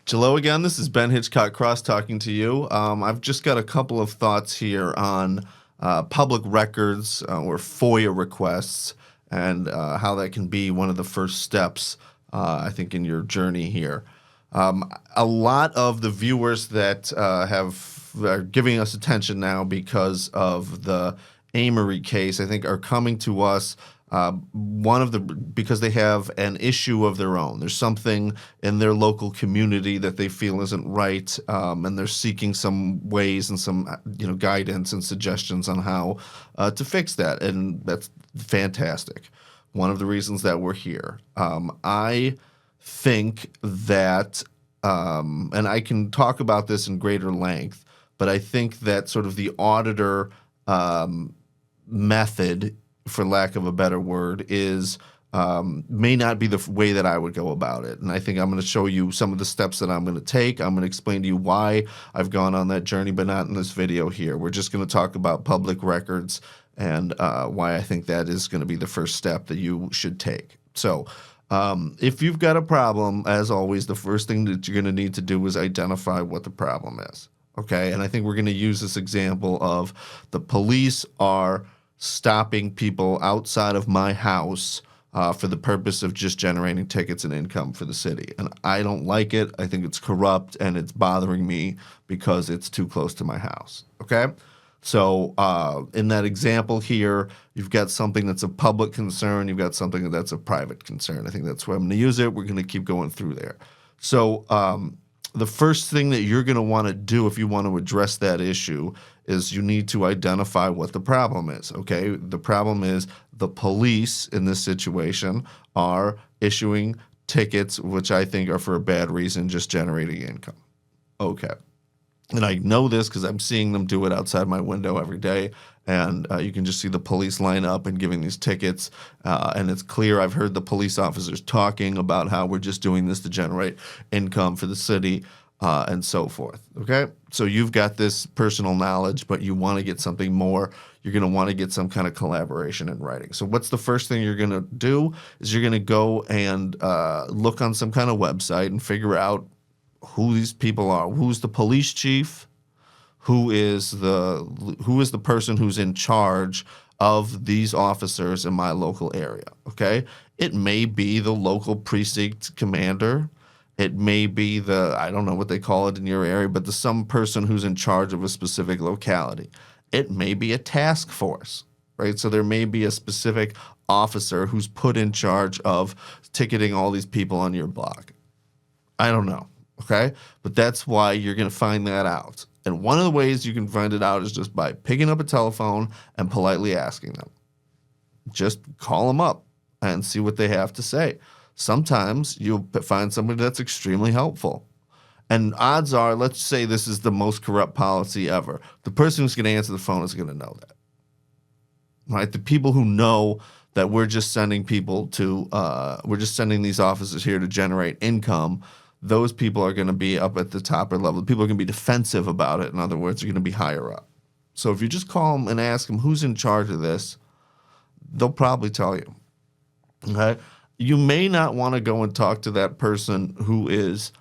Hello again. This is Ben Hitchcock Cross talking to you. I've just got a couple of thoughts here on public records or FOIA requests and how that can be one of the first steps, I think, in your journey here. A lot of the viewers that are giving us attention now because of the Amory case, I think, are coming to us because they have an issue of their own. There's something in their local community that they feel isn't right, and they're seeking some ways and some guidance and suggestions on how to fix that, and that's fantastic. One of the reasons that we're here. I think that, and I can talk about this in greater length, but I think that sort of the auditor method, for lack of a better word, is may not be the way that I would go about it. And I think I'm going to show you some of the steps that I'm going to take. I'm going to explain to you why I've gone on that journey, but not in this video here. We're just going to talk about public records and why I think that is going to be the first step that you should take. So if you've got a problem, as always, the first thing that you're going to need to do is identify what the problem is. Okay? And I think we're going to use this example of the police are stopping people outside of my house for the purpose of just generating tickets and income for the city. And I don't like it. I think it's corrupt, and it's bothering me because it's too close to my house. Okay? So in that example here, you've got something that's a public concern. You've got something that's a private concern. I think that's where I'm going to use it. We're going to keep going through there. So the first thing that you're going to want to do if you want to address that issue is you need to identify what the problem is, okay? The problem is the police in this situation are issuing tickets, which I think are for a bad reason, just generating income. Okay. And I know this because I'm seeing them do it outside my window every day, and you can just see the police line up and giving these tickets, and it's clear. I've heard the police officers talking about how we're just doing this to generate income for the city, and so forth, okay? So you've got this personal knowledge, but you want to get something more. You're going to want to get some kind of collaboration in writing. So what's the first thing you're going to do is you're going to go and look on some kind of website and figure out who these people are. Who's the police chief? Who is the person who's in charge of these officers in my local area, okay? It may be the local precinct commander. It may be I don't know what they call it in your area, but some person who's in charge of a specific locality. It may be a task force, right? So there may be a specific officer who's put in charge of ticketing all these people on your block. I don't know, okay? But that's why you're going to find that out. And one of the ways you can find it out is just by picking up a telephone and politely asking them. Just call them up and see what they have to say. Sometimes you'll find somebody that's extremely helpful. And odds are, let's say this is the most corrupt policy ever. The person who's going to answer the phone is going to know that. Right? The people who know that we're just sending people we're just sending these officers here to generate income, those people are going to be up at the top level. People are going to be defensive about it. In other words, they're going to be higher up. So if you just call them and ask them who's in charge of this, they'll probably tell you. Okay? You may not want to go and talk to that person who is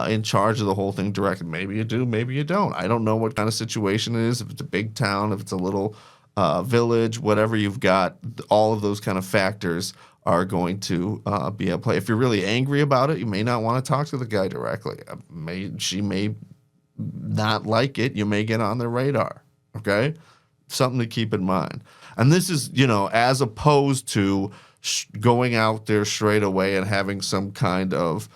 in charge of the whole thing directly. Maybe you do, maybe you don't. I don't know what kind of situation it is, if it's a big town, if it's a little village, whatever you've got. All of those kind of factors are going to be at play. If you're really angry about it, you may not want to talk to the guy directly. She may not like it. You may get on their radar, okay? Something to keep in mind. And this is, as opposed to going out there straight away and having some kind of,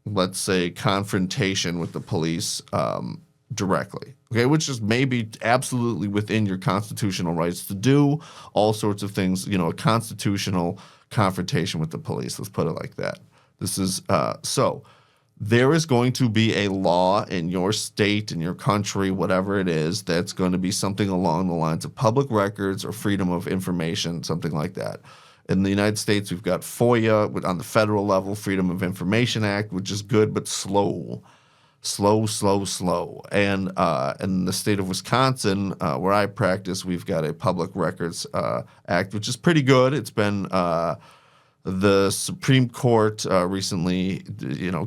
let's say, confrontation with the police directly, okay, which is maybe absolutely within your constitutional rights to do all sorts of things, a constitutional confrontation with the police, let's put it like that. This is, so there is going to be a law in your state, in your country, whatever it is, that's going to be something along the lines of public records or freedom of information, something like that. In the United States, we've got FOIA on the federal level, Freedom of Information Act, which is good but slow. And in the state of Wisconsin, where I practice, we've got a Public Records Act, which is pretty good. It's been The Supreme Court recently,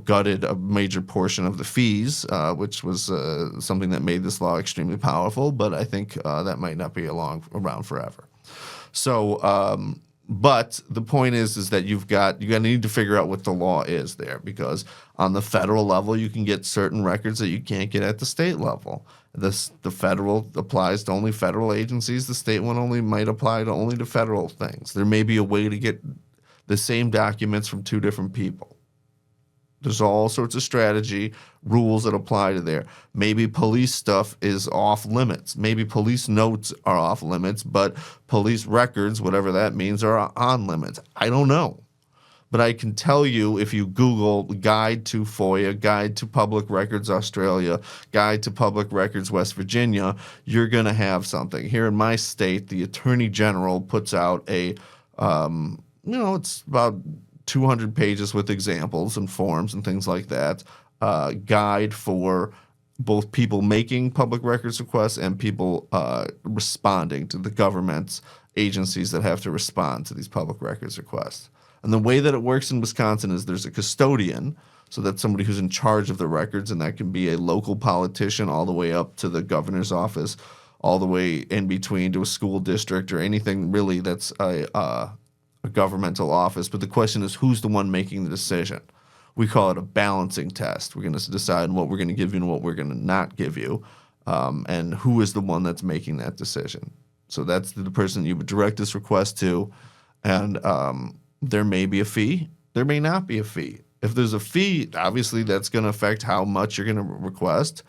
gutted a major portion of the fees, which was something that made this law extremely powerful. But I think that might not be around forever. So, but the point is that you need to figure out what the law is there, because on the federal level you can get certain records that you can't get at the state level. The federal applies to only federal agencies. The state one might apply to only the federal things. There may be a way to get the same documents from two different people. There's all sorts of strategy, rules that apply to there. Maybe police stuff is off limits. Maybe police notes are off limits, but police records, whatever that means, are on limits. I don't know. But I can tell you, if you Google Guide to FOIA, Guide to Public Records Australia, Guide to Public Records West Virginia, you're going to have something. Here in my state, the Attorney General puts out it's about 200 pages with examples and forms and things like that, guide for both people making public records requests and people responding to the government's agencies that have to respond to these public records requests. And the way that it works in Wisconsin is there's a custodian, so that's somebody who's in charge of the records, and that can be a local politician all the way up to the governor's office, all the way in between to a school district or anything really that's a governmental office. But the question is, who's the one making the decision? We call it a balancing test. We're going to decide what we're going to give you and what we're going to not give you, and who is the one that's making that decision. So that's the person you would direct this request to, and there may be a fee. There may not be a fee. If there's a fee, obviously that's going to affect how much you're going to request.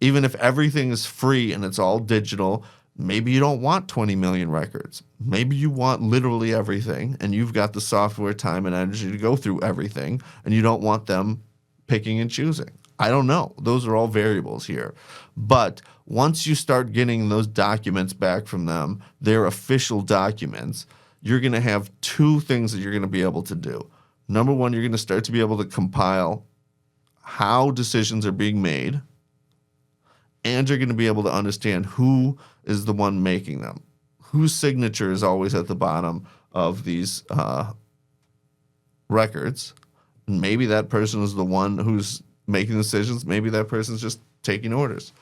Even if everything is free and it's all digital, maybe you don't want 20 million records. Maybe you want literally everything, and you've got the software, time, and energy to go through everything, and you don't want them picking and choosing. I don't know. Those are all variables here. But once you start getting those documents back from them, their official documents, you're going to have two things that you're going to be able to do. Number one, you're going to start to be able to compile how decisions are being made, and you're going to be able to understand who is the one making them, whose signature is always at the bottom of these records. And maybe that person is the one who's making decisions. Maybe that person's just taking orders.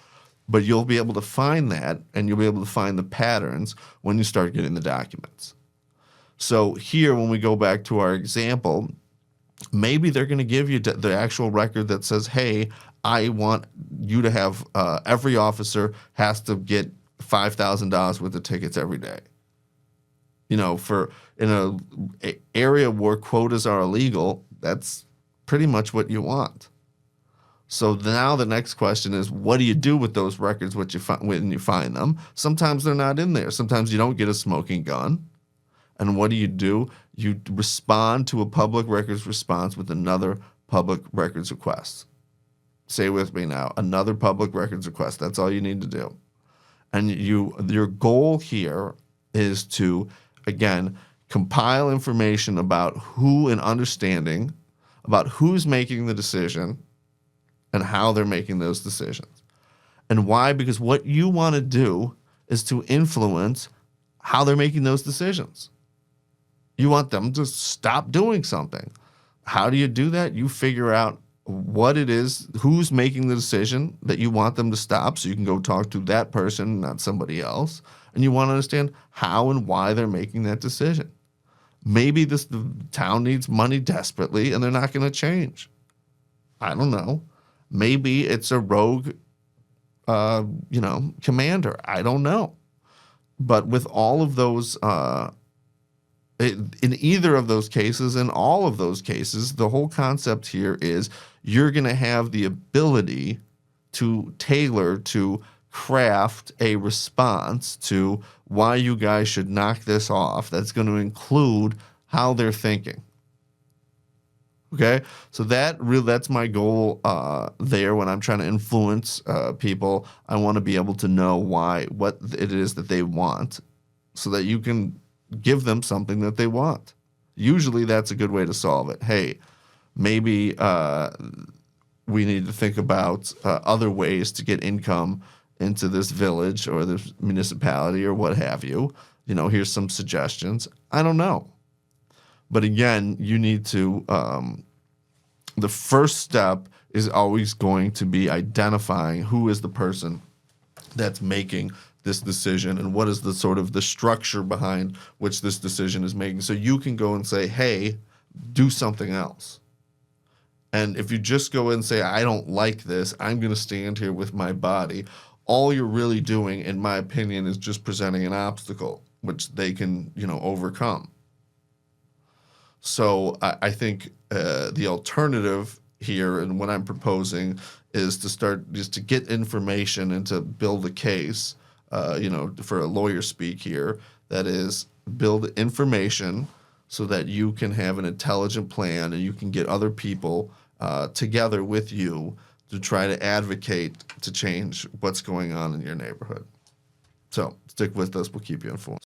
But you'll be able to find that, and you'll be able to find the patterns when you start getting the documents. So here, when we go back to our example, maybe they're going to give you the actual record that says, hey, I want you to have every officer has to get $5,000 worth of tickets every day. For in a area where quotas are illegal, that's pretty much what you want. So now the next question is, what do you do with those records when you find them? Sometimes they're not in there. Sometimes you don't get a smoking gun. And what do? You respond to a public records response with another public records request. Say with me now, another public records request. That's all you need to do. And your goal here is to, again, compile information about who and understanding about who's making the decision and how they're making those decisions. And why? Because what you want to do is to influence how they're making those decisions. You want them to stop doing something. How do you do that? You figure out what it is, who's making the decision that you want them to stop, so you can go talk to that person, not somebody else. And you want to understand how and why they're making that decision. Maybe the town needs money desperately and they're not going to change. I don't know. Maybe it's a rogue, commander. I don't know. But with all of those, in either of those cases, in all of those cases, the whole concept here is you're going to have the ability to tailor, to craft a response to why you guys should knock this off. That's going to include how they're thinking. Okay, so that's my goal there when I'm trying to influence people. I want to be able to know what it is that they want, so that you can give them something that they want. Usually that's a good way to solve it. Hey, maybe we need to think about other ways to get income into this village or this municipality or what have you. Here's some suggestions. I don't know. But again, you need to, the first step is always going to be identifying who is the person that's making this decision and what is the sort of the structure behind which this decision is making. So you can go and say, hey, do something else. And if you just go and say, I don't like this, I'm going to stand here with my body, all you're really doing, in my opinion, is just presenting an obstacle, which they can, overcome. So I think the alternative here and what I'm proposing is to start just to get information and to build a case, for a lawyer speak here, that is build information so that you can have an intelligent plan and you can get other people together with you to try to advocate to change what's going on in your neighborhood. So stick with us. We'll keep you informed.